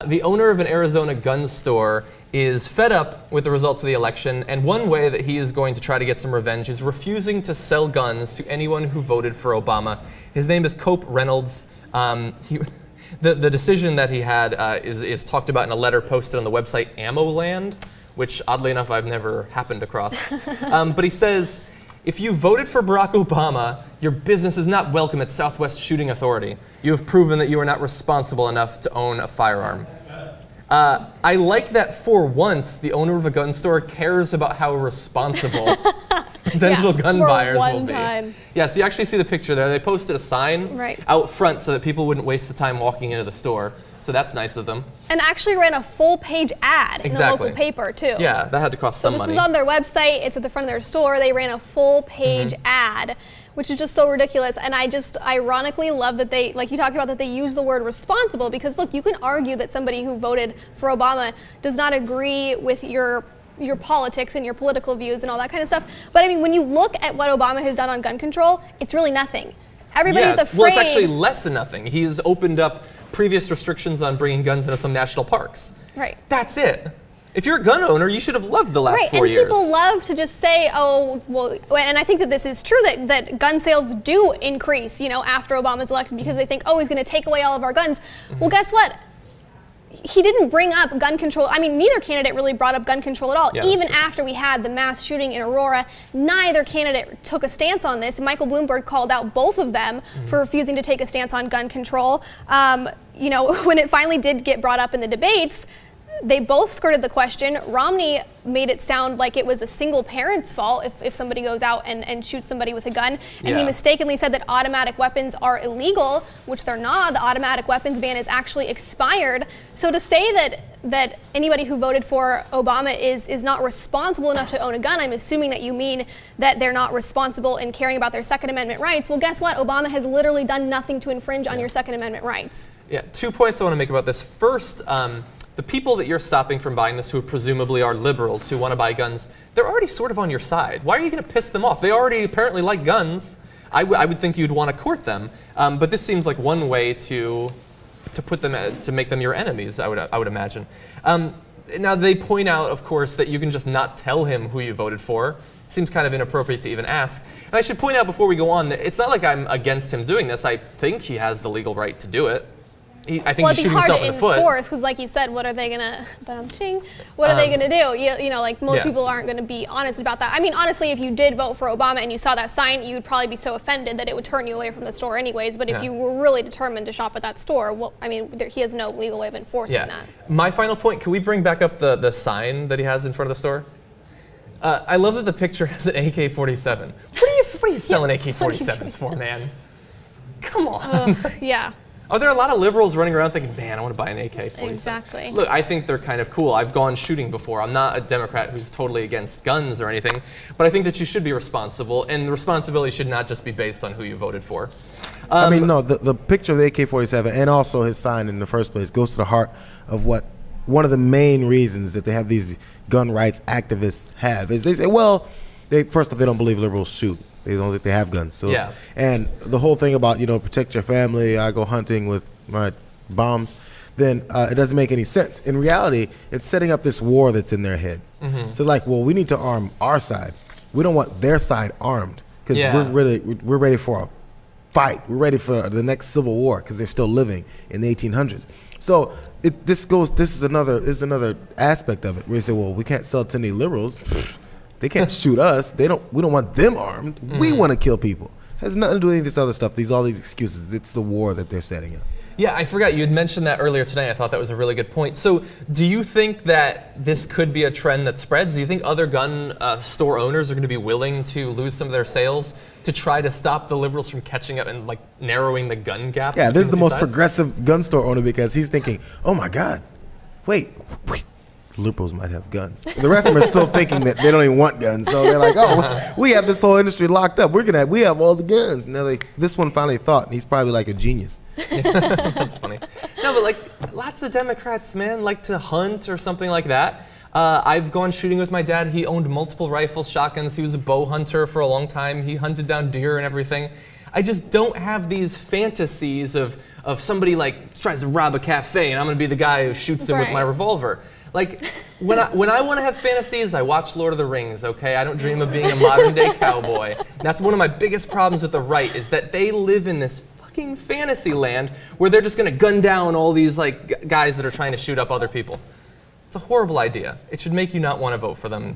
The owner of an Arizona gun store is fed up with the results of the election, and one way that he is going to try to get some revenge is refusing to sell guns to anyone who voted for Obama. His name is Cope Reynolds. The decision that he had is talked about in a letter posted on the website AmmoLand, which oddly enough I've never happened across. But he says, if you voted for Barack Obama, your business is not welcome at Southwest Shooting Authority. You have proven that you are not responsible enough to own a firearm. I like that for once, the owner of a gun store cares about how responsible potential gun buyers will be. Yeah, so you actually see the picture there. They posted a sign out front so that people wouldn't waste the time walking into the store. So that's nice of them. And actually ran a full-page ad in the local paper, too. Yeah, that had to cost some money. This is on their website. It's at the front of their store. They ran a full-page ad, which is just so ridiculous. And I just ironically love that they, like you talked about, that they use the word responsible, because look, you can argue that somebody who voted for Obama does not agree with your politics and your political views and all that kind of stuff. But I mean, when you look at what Obama has done on gun control, it's really nothing. Everybody's afraid. Well, it's actually less than nothing. He's opened up previous restrictions on bringing guns into some national parks. Right. That's it. If you're a gun owner, you should have loved the last 4 years. And people love to just say, oh, well, and I think that this is true, that gun sales do increase, you know, after Obama's elected, because they think, oh, he's going to take away all of our guns. Well, guess what? He didn't bring up gun control. I mean, neither candidate really brought up gun control at all. Even after we had the mass shooting in Aurora, neither candidate took a stance on this. Michael Bloomberg called out both of them for refusing to take a stance on gun control. You know, when it finally did get brought up in the debates, they both skirted the question. Romney made it sound like it was a single parent's fault if somebody goes out and shoots somebody with a gun. And he mistakenly said that automatic weapons are illegal, which they're not. The automatic weapons ban is actually expired. So to say that anybody who voted for Obama is not responsible enough to own a gun, I'm assuming that you mean that they're not responsible in caring about their Second Amendment rights. Well, guess what? Obama has literally done nothing to infringe on your Second Amendment rights. Yeah, 2 points I want to make about this. First, the people that you're stopping from buying this, who presumably are liberals who want to buy guns, they're already sort of on your side. Why are you going to piss them off? They already apparently like guns. I would think you'd want to court them, but this seems like one way to put them to make them your enemies. I would imagine. Now they point out, of course, that you can just not tell him who you voted for. It seems kind of inappropriate to even ask. And I should point out before we go on that it's not like I'm against him doing this. I think he has the legal right to do it. I think he's shooting himself in the foot. Well, it'd be hard to enforce, because like you said, what are they gonna do? You know, like most people aren't gonna be honest about that. I mean, honestly, if you did vote for Obama and you saw that sign, you'd probably be so offended that it would turn you away from the store anyways. But if you were really determined to shop at that store, well, I mean, he has no legal way of enforcing that. My final point, can we bring back up the sign that he has in front of the store? I love that the picture has an AK-47. What are you selling AK-47s for, man? Come on. Are there a lot of liberals running around thinking, man, I want to buy an AK-47? Exactly. Look, I think they're kind of cool. I've gone shooting before. I'm not a Democrat who's totally against guns or anything, but I think that you should be responsible, and the responsibility should not just be based on who you voted for. I mean, no, the picture of the AK-47 and also his sign in the first place goes to the heart of what one of the main reasons that they have these gun rights activists have is they say, well, first off, they don't believe liberals shoot. They don't think they have guns. So, and the whole thing about, you know, protect your family, I go hunting with my bombs, then it doesn't make any sense. In reality, it's setting up this war that's in their head. So like, well, we need to arm our side. We don't want their side armed, because we're ready for a fight. We're ready for the next civil war, because they're still living in the 1800s. So this is another aspect of it, where you say, well, we can't sell to any liberals. They can't shoot us. We don't want them armed. We want to kill people. It has nothing to do with any of this other stuff. All these excuses. It's the war that they're setting up. Yeah, I forgot. You had mentioned that earlier today. I thought that was a really good point. So do you think that this could be a trend that spreads? Do you think other gun store owners are going to be willing to lose some of their sales to try to stop the liberals from catching up and like narrowing the gun gap? Yeah, this is the most progressive gun store owner, because he's thinking, oh my God, wait. Liberals might have guns. The rest of them are still thinking that they don't even want guns. So they're like, oh, we have this whole industry locked up. We have all the guns. Now this one finally thought, and he's probably like a genius. That's funny. No, but like lots of Democrats, man, like to hunt or something like that. I've gone shooting with my dad. He owned multiple rifles, shotguns. He was a bow hunter for a long time. He hunted down deer and everything. I just don't have these fantasies of somebody like tries to rob a cafe and I'm going to be the guy who shoots him with my revolver. Like, when I want to have fantasies, I watch Lord of the Rings, okay? I don't dream of being a modern-day cowboy. That's one of my biggest problems with the right, is that they live in this fucking fantasy land where they're just going to gun down all these like guys that are trying to shoot up other people. It's a horrible idea. It should make you not want to vote for them.